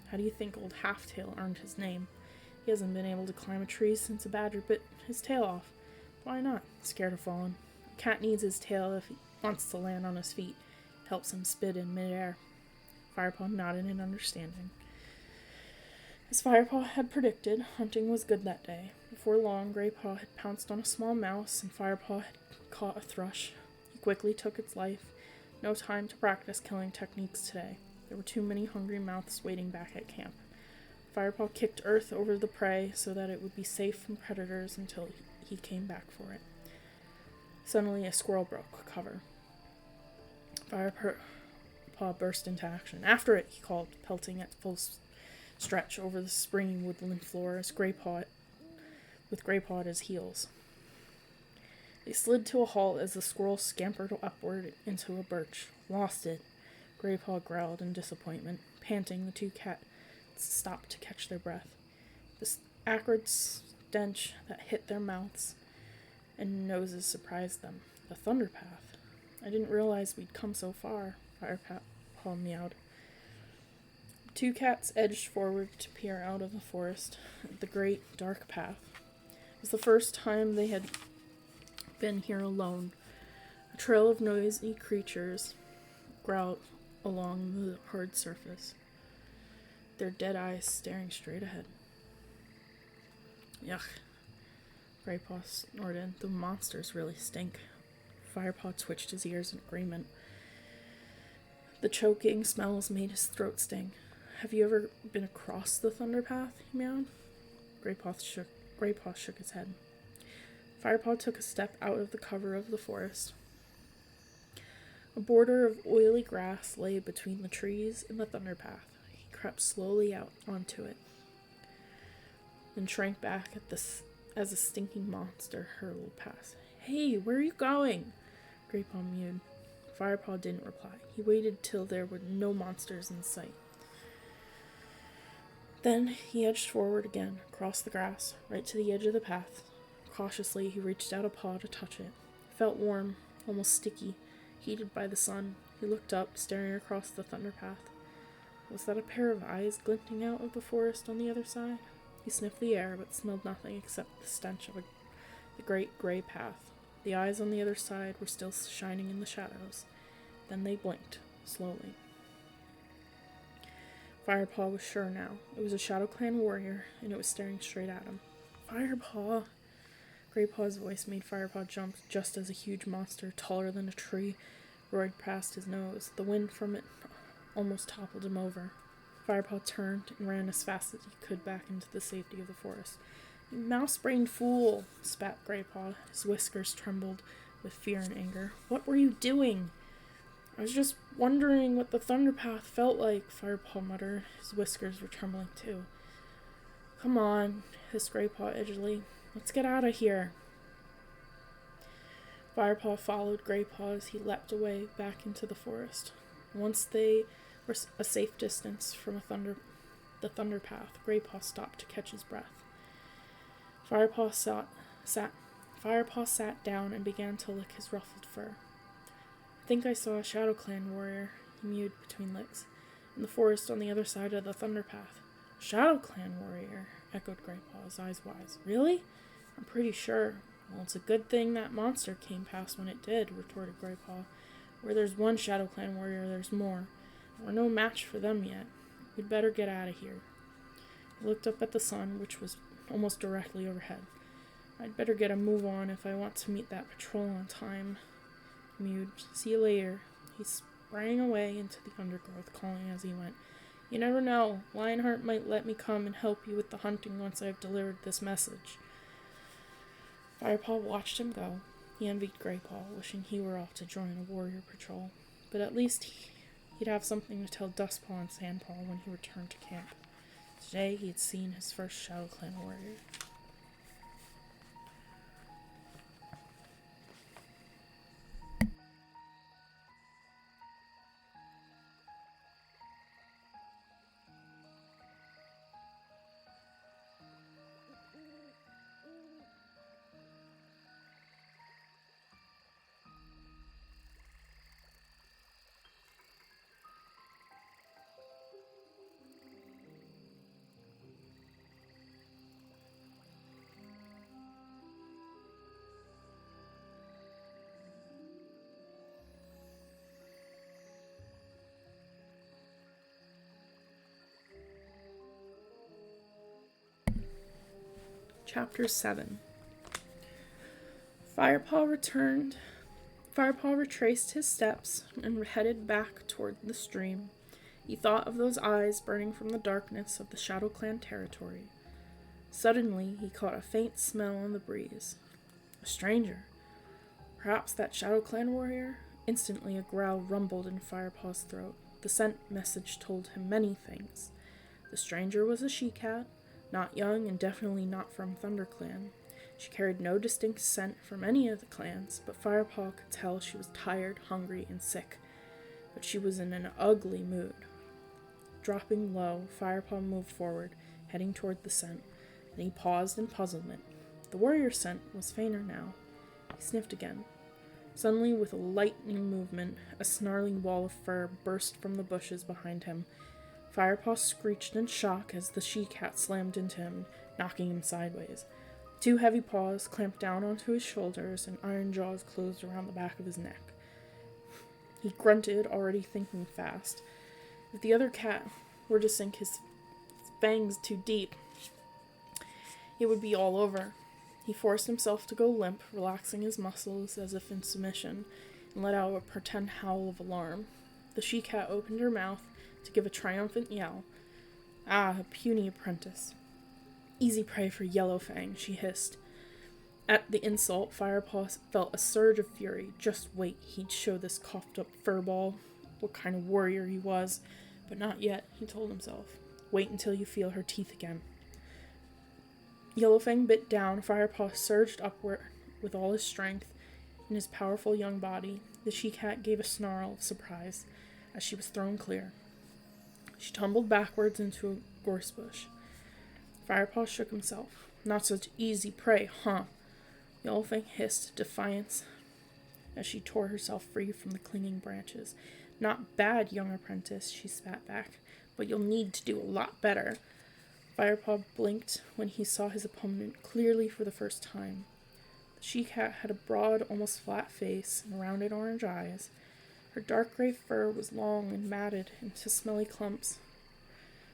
How do you think old Halftail earned his name? He hasn't been able to climb a tree since a badger bit his tail off. Why not? Scared of falling. A cat needs his tail if he wants to land on his feet. It helps him spit in midair. Firepaw nodded in understanding. As Firepaw had predicted, hunting was good that day. Before long, Greypaw had pounced on a small mouse, and Firepaw had caught a thrush. He quickly took its life. No time to practice killing techniques today. There were too many hungry mouths waiting back at camp. Firepaw kicked earth over the prey so that it would be safe from predators until he came back for it. Suddenly, a squirrel broke cover. Firepaw burst into action. After it, he called, pelting at full stretch over the springy woodland floor with Greypaw at his heels. They slid to a halt as the squirrel scampered upward into a birch. Lost it. Greypaw growled in disappointment. Panting, the 2 cats stopped to catch their breath. The acrid stench that hit their mouths and noses surprised them. The Thunder Path. I didn't realize we'd come so far, Firepaw meowed. Two cats edged forward to peer out of the forest at the great, dark path. It was the first time they had been here alone. A trail of noisy creatures growled along the hard surface, their dead eyes staring straight ahead. Yuck, Greypaw snorted. The monsters really stink. Firepaw twitched his ears in agreement. The choking smells made his throat sting. Have you ever been across the Thunder Path? He meowed. Greypaw shook his head. Firepaw took a step out of the cover of the forest. A border of oily grass lay between the trees and the Thunder Path. He crept slowly out onto it, then shrank back as a stinking monster hurtled past. Hey, where are you going? Greypaw mewed. Firepaw didn't reply. He waited till there were no monsters in sight. Then he edged forward again, across the grass, right to the edge of the path. Cautiously, he reached out a paw to touch it. It felt warm, almost sticky, heated by the sun. He looked up, staring across the Thunder Path. Was that a pair of eyes glinting out of the forest on the other side? He sniffed the air, but smelled nothing except the stench of the great gray path. The eyes on the other side were still shining in the shadows. Then they blinked, slowly. Firepaw was sure now. It was a Shadow Clan warrior, and it was staring straight at him. Firepaw! Greypaw's voice made Firepaw jump just as a huge monster, taller than a tree, roared past his nose. The wind from it almost toppled him over. Firepaw turned and ran as fast as he could back into the safety of the forest. You mouse-brained fool, spat Greypaw. His whiskers trembled with fear and anger. What were you doing? I was just wondering what the Thunder Path felt like, Firepaw muttered. His whiskers were trembling too. Come on, hissed Greypaw edgily. Let's get out of here. Firepaw followed Greypaw as he leapt away back into the forest. Once they were a safe distance from the Thunder Path, Greypaw stopped to catch his breath. Firepaw sat down and began to lick his ruffled fur. I think I saw a Shadow Clan warrior, he mewed between licks, in the forest on the other side of the Thunder Path. Shadow Clan warrior, echoed Greypaw, his eyes wise. Really? I'm pretty sure. Well, it's a good thing that monster came past when it did, retorted Greypaw. Where there's one Shadow Clan warrior, there's more. We're no match for them yet. We'd better get out of here. He looked up at the sun, which was almost directly overhead. I'd better get a move on if I want to meet that patrol on time. He mewed. See you later. He sprang away into the undergrowth, calling as he went. You never know. Lionheart might let me come and help you with the hunting once I've delivered this message. Firepaw watched him go. He envied Greypaw, wishing he were off to join a warrior patrol. But at least he'd have something to tell Dustpaw and Sandpaw when he returned to camp. Today he had seen his first Shadow Clan warrior. Chapter 7. Firepaw retraced his steps and headed back toward the stream. He thought of those eyes burning from the darkness of the Shadow Clan territory. Suddenly, he caught a faint smell on the breeze. A stranger. Perhaps that Shadow Clan warrior? Instantly, a growl rumbled in Firepaw's throat. The scent message told him many things. The stranger was a she-cat, not young and definitely not from ThunderClan. She carried no distinct scent from any of the clans, but Firepaw could tell she was tired, hungry, and sick. But she was in an ugly mood. Dropping low, Firepaw moved forward, heading toward the scent. Then he paused in puzzlement. The warrior's scent was fainter now. He sniffed again. Suddenly, with a lightning movement, a snarling wall of fur burst from the bushes behind him. Firepaw screeched in shock as the she-cat slammed into him, knocking him sideways. Two heavy paws clamped down onto his shoulders, and iron jaws closed around the back of his neck. He grunted, already thinking fast. If the other cat were to sink his fangs too deep, it would be all over. He forced himself to go limp, relaxing his muscles as if in submission, and let out a pretend howl of alarm. The she-cat opened her mouth to give a triumphant yell. Ah, a puny apprentice. Easy prey for Yellowfang, she hissed. At the insult, Firepaw felt a surge of fury. Just wait, he'd show this coughed-up furball what kind of warrior he was. But not yet, he told himself. Wait until you feel her teeth again. Yellowfang bit down. Firepaw surged upward with all his strength in his powerful young body. The she-cat gave a snarl of surprise as she was thrown clear. She tumbled backwards into a gorse bush. Firepaw shook himself. Not such easy prey, huh? Yellowfang hissed defiance as she tore herself free from the clinging branches. Not bad, young apprentice, she spat back, but you'll need to do a lot better. Firepaw blinked when he saw his opponent clearly for the first time. The she-cat had a broad, almost flat face and rounded orange eyes. Her dark gray fur was long and matted into smelly clumps.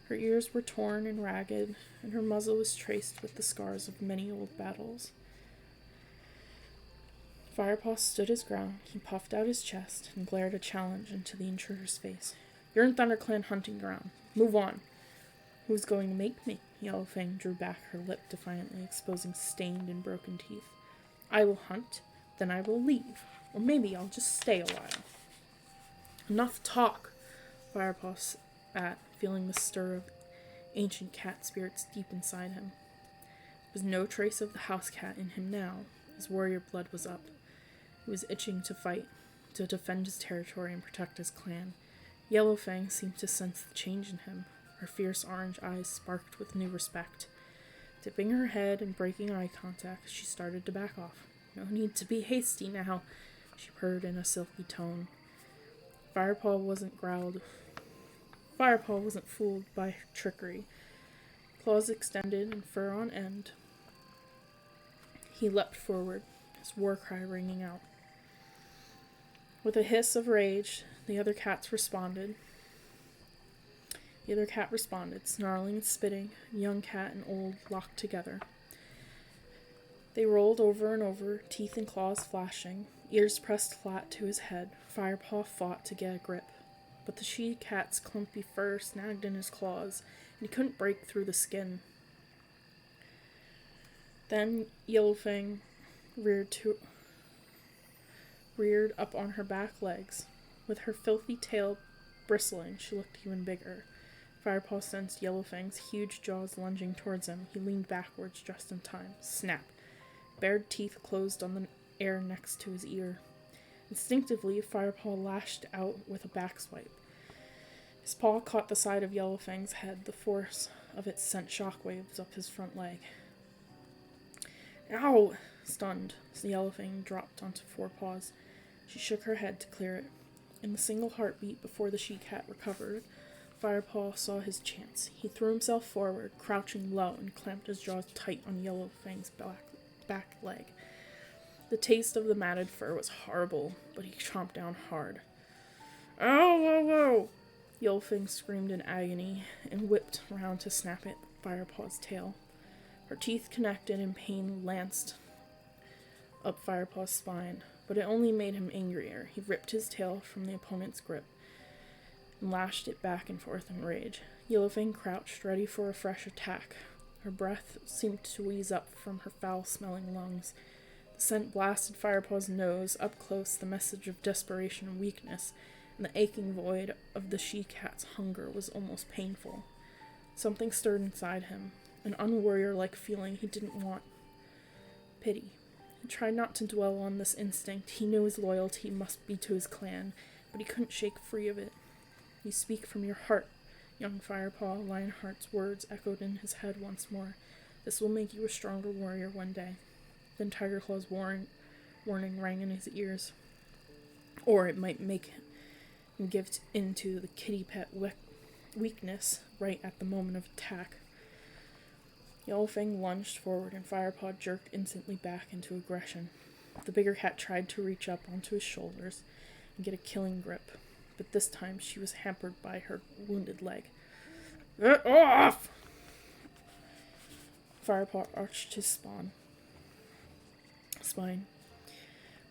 Her ears were torn and ragged, and her muzzle was traced with the scars of many old battles. Firepaw stood his ground. He puffed out his chest and glared a challenge into the intruder's face. You're in ThunderClan hunting ground. Move on. Who's going to make me? Yellowfang drew back her lip defiantly, exposing stained and broken teeth. I will hunt, then I will leave. Or maybe I'll just stay a while. Enough talk, Firepaw spat, feeling the stir of ancient cat spirits deep inside him. There was no trace of the house cat in him now. His warrior blood was up. He was itching to fight, to defend his territory and protect his clan. Yellowfang seemed to sense the change in him. Her fierce orange eyes sparked with new respect. Dipping her head and breaking eye contact, she started to back off. No need to be hasty now, she purred in a silky tone. Firepaw wasn't fooled by her trickery. Claws extended and fur on end. He leapt forward, his war cry ringing out. With a hiss of rage, the other cat responded, snarling and spitting, young cat and old locked together. They rolled over and over, teeth and claws flashing, ears pressed flat to his head. Firepaw fought to get a grip, but the she-cat's clumpy fur snagged in his claws, and he couldn't break through the skin. Then Yellowfang reared up on her back legs. With her filthy tail bristling, she looked even bigger. Firepaw sensed Yellowfang's huge jaws lunging towards him. He leaned backwards just in time. Snap! Bared teeth closed on the air next to his ear. Instinctively, Firepaw lashed out with a back swipe. His paw caught the side of Yellowfang's head. The force of it sent shockwaves up his front leg. Ow! Stunned, the Yellowfang dropped onto four paws. She shook her head to clear it. In the single heartbeat before the she-cat recovered, Firepaw saw his chance. He threw himself forward, crouching low, and clamped his jaws tight on Yellowfang's back leg. The taste of the matted fur was horrible, but he chomped down hard. Ow, whoa, whoa! Yellowfang screamed in agony and whipped around to snap at Firepaw's tail. Her teeth connected and pain lanced up Firepaw's spine, but it only made him angrier. He ripped his tail from the opponent's grip and lashed it back and forth in rage. Yellowfang crouched, ready for a fresh attack. Her breath seemed to wheeze up from her foul-smelling lungs. The scent blasted Firepaw's nose. Up close, the message of desperation and weakness, and the aching void of the she-cat's hunger was almost painful. Something stirred inside him, an unwarrior-like feeling he didn't want. Pity. He tried not to dwell on this instinct. He knew his loyalty must be to his clan, but he couldn't shake free of it. You speak from your heart, young Firepaw. Lionheart's words echoed in his head once more. This will make you a stronger warrior one day. Then Tiger Claw's warning rang in his ears. Or it might make him give in to the kitty pet weakness right at the moment of attack. Yellowfang lunged forward and Firepaw jerked instantly back into aggression. The bigger cat tried to reach up onto his shoulders and get a killing grip, but this time she was hampered by her wounded leg. Get off! Firepaw arched his spine,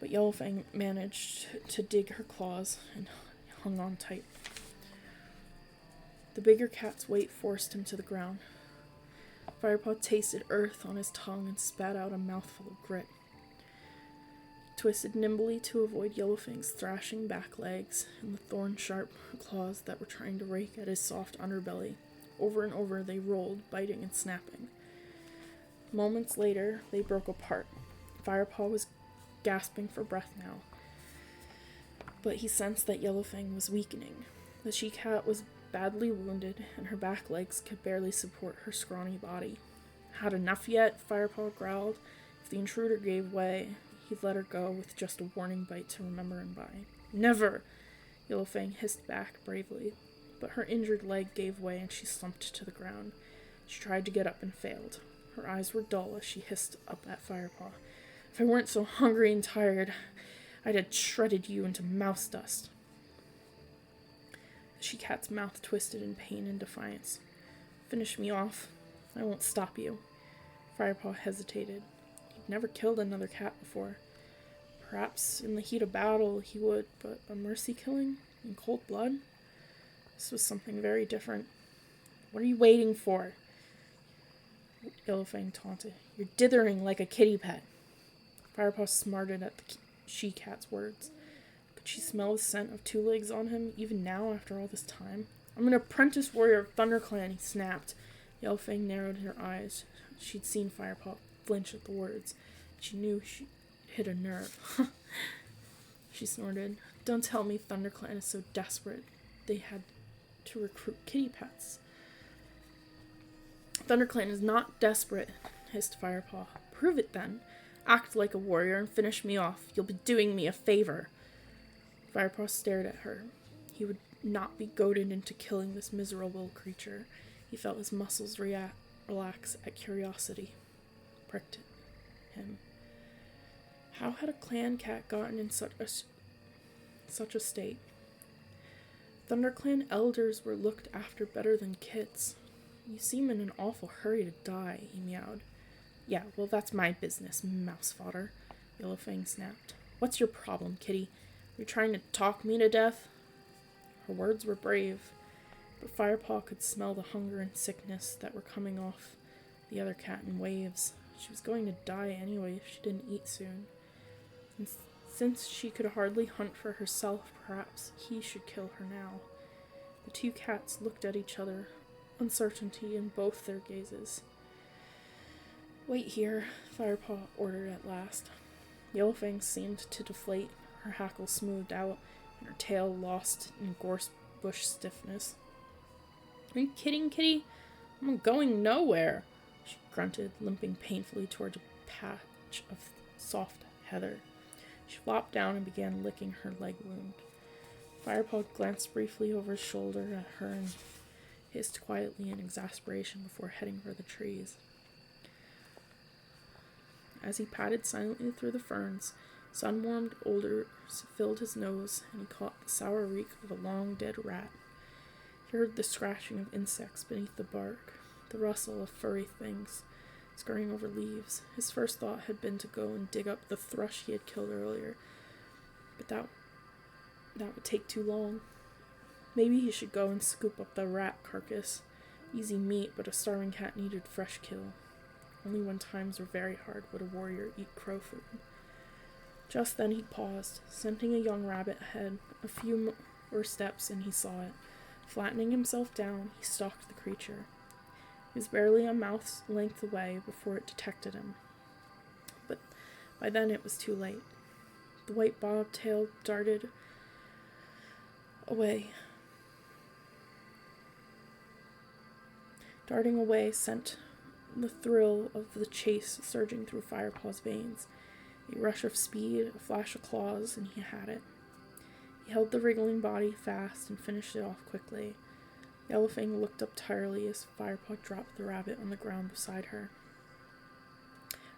but Yellowfang managed to dig her claws and hung on tight. The bigger cat's weight forced him to the ground. Firepaw tasted earth on his tongue and spat out a mouthful of grit. He twisted nimbly to avoid Yellowfang's thrashing back legs and the thorn-sharp claws that were trying to rake at his soft underbelly. Over and over they rolled, biting and snapping. Moments later, they broke apart. Firepaw was gasping for breath now, but he sensed that Yellowfang was weakening. The she-cat was badly wounded, and her back legs could barely support her scrawny body. Had enough yet? Firepaw growled. If the intruder gave way, he'd let her go with just a warning bite to remember him by. Never! Yellowfang hissed back bravely, but her injured leg gave way and she slumped to the ground. She tried to get up and failed. Her eyes were dull as she hissed up at Firepaw. If I weren't so hungry and tired, I'd have shredded you into mouse dust. The she-cat's mouth twisted in pain and defiance. Finish me off. I won't stop you. Firepaw hesitated. He'd never killed another cat before. Perhaps in the heat of battle he would, but a mercy killing in cold blood? This was something very different. What are you waiting for? Yellowfang taunted. You're dithering like a kitty pet. Firepaw smarted at the she-cat's words. Could she smell the scent of two legs on him, even now after all this time? I'm an apprentice warrior of ThunderClan, he snapped. Yellowfang narrowed her eyes. She'd seen Firepaw flinch at the words. She knew she hit a nerve. She snorted. Don't tell me ThunderClan is so desperate they had to recruit kitty pets. ThunderClan is not desperate, hissed Firepaw. Prove it then. Act like a warrior and finish me off. You'll be doing me a favor. Firepaw stared at her. He would not be goaded into killing this miserable creature. He felt his muscles relax at curiosity. Pricked him. How had a clan cat gotten in such a state? ThunderClan elders were looked after better than kids. You seem in an awful hurry to die, he meowed. Yeah, well, that's my business, mouse fodder, Yellowfang snapped. What's your problem, kitty? You're trying to talk me to death? Her words were brave, but Firepaw could smell the hunger and sickness that were coming off the other cat in waves. She was going to die anyway if she didn't eat soon. And since she could hardly hunt for herself, perhaps he should kill her now. The two cats looked at each other, uncertainty in both their gazes. Wait here, Firepaw ordered at last. Yellowfang seemed to deflate, her hackle smoothed out, and her tail lost in gorse bush stiffness. Are you kidding, kitty? I'm going nowhere, she grunted, limping painfully toward a patch of soft heather. She flopped down and began licking her leg wound. Firepaw glanced briefly over his shoulder at her and hissed quietly in exasperation before heading for the trees. As he padded silently through the ferns, sun-warmed odors filled his nose, and he caught the sour reek of a long-dead rat. He heard the scratching of insects beneath the bark, the rustle of furry things scurrying over leaves. His first thought had been to go and dig up the thrush he had killed earlier, but that would take too long. Maybe he should go and scoop up the rat carcass. Easy meat, but a starving cat needed fresh kill. Only when times were very hard would a warrior eat crow food. Just then he paused, scenting a young rabbit ahead. A few more steps and he saw it. Flattening himself down, he stalked the creature. He was barely a mouth's length away before it detected him. But by then it was too late. The white bobtail darted away. Darting away sent the thrill of the chase surging through Firepaw's veins. A rush of speed, a flash of claws, and he had it. He held the wriggling body fast and finished it off quickly. Yellowfang looked up tiredly as Firepaw dropped the rabbit on the ground beside her.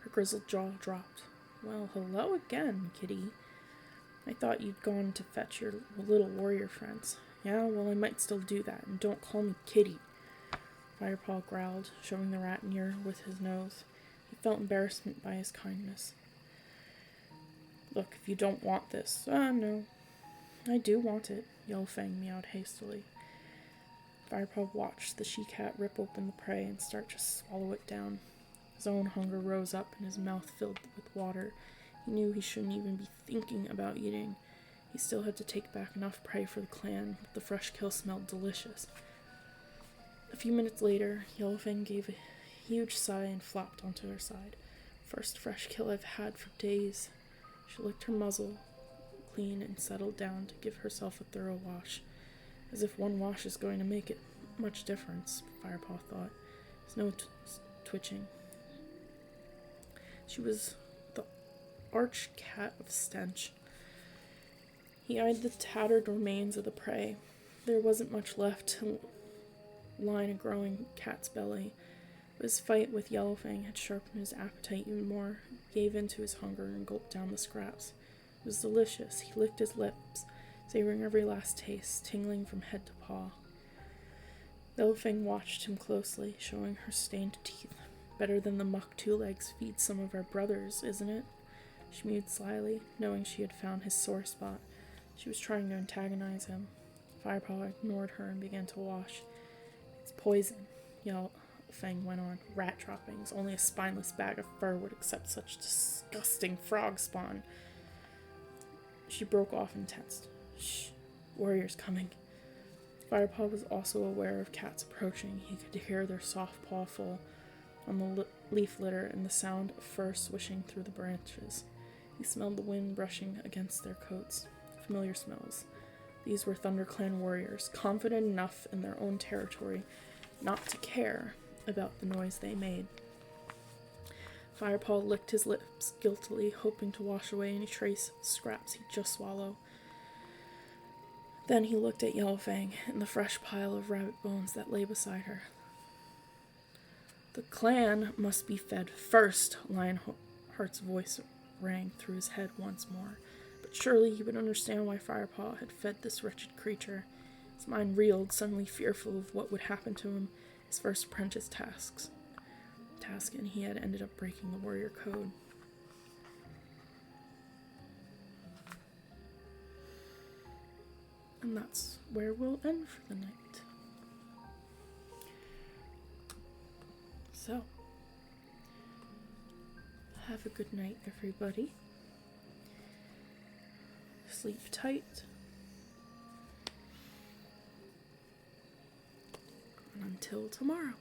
Her grizzled jaw dropped. Well, hello again, kitty. I thought you'd gone to fetch your little warrior friends. Yeah, well, I might still do that, and don't call me kitty. Firepaw growled, showing the rat near with his nose. He felt embarrassment by his kindness. Look, if you don't want this. No. I do want it, Yellowfang meowed hastily. Firepaw watched the she-cat rip open the prey and start to swallow it down. His own hunger rose up and his mouth filled with water. He knew he shouldn't even be thinking about eating. He still had to take back enough prey for the clan, but the fresh kill smelled delicious. A few minutes later, Yellowfang gave a huge sigh and flopped onto her side. First fresh kill I've had for days. She licked her muzzle clean and settled down to give herself a thorough wash. As if one wash is going to make it much difference, Firepaw thought. There's no twitching. She was the arch cat of stench. He eyed the tattered remains of the prey. There wasn't much left to line a growing cat's belly. But his fight with Yellowfang had sharpened his appetite even more. He gave in to his hunger and gulped down the scraps. It was delicious. He licked his lips, savoring every last taste, tingling from head to paw. Yellowfang watched him closely, showing her stained teeth. Better than the muck two legs feed some of our brothers, isn't it? She mewed slyly, knowing she had found his sore spot. She was trying to antagonize him. Firepaw ignored her and began to wash. It's poison, Yellowfang went on. Rat droppings. Only a spineless bag of fur would accept such disgusting frog spawn. She broke off and tensed. Shh, warriors coming. Firepaw was also aware of cats approaching. He could hear their soft pawful on the leaf litter and the sound of fur swishing through the branches. He smelled the wind brushing against their coats. Familiar smells. These were ThunderClan warriors, confident enough in their own territory not to care about the noise they made. Firepaw licked his lips guiltily, hoping to wash away any trace of scraps he'd just swallow. Then he looked at Yellowfang and the fresh pile of rabbit bones that lay beside her. The clan must be fed first, Lionheart's voice rang through his head once more. But surely he would understand why Firepaw had fed this wretched creature. His mind reeled, suddenly fearful of what would happen to him, his first apprentice task, and he had ended up breaking the warrior code. And that's where we'll end for the night. So, have a good night, everybody. Sleep tight. And until tomorrow.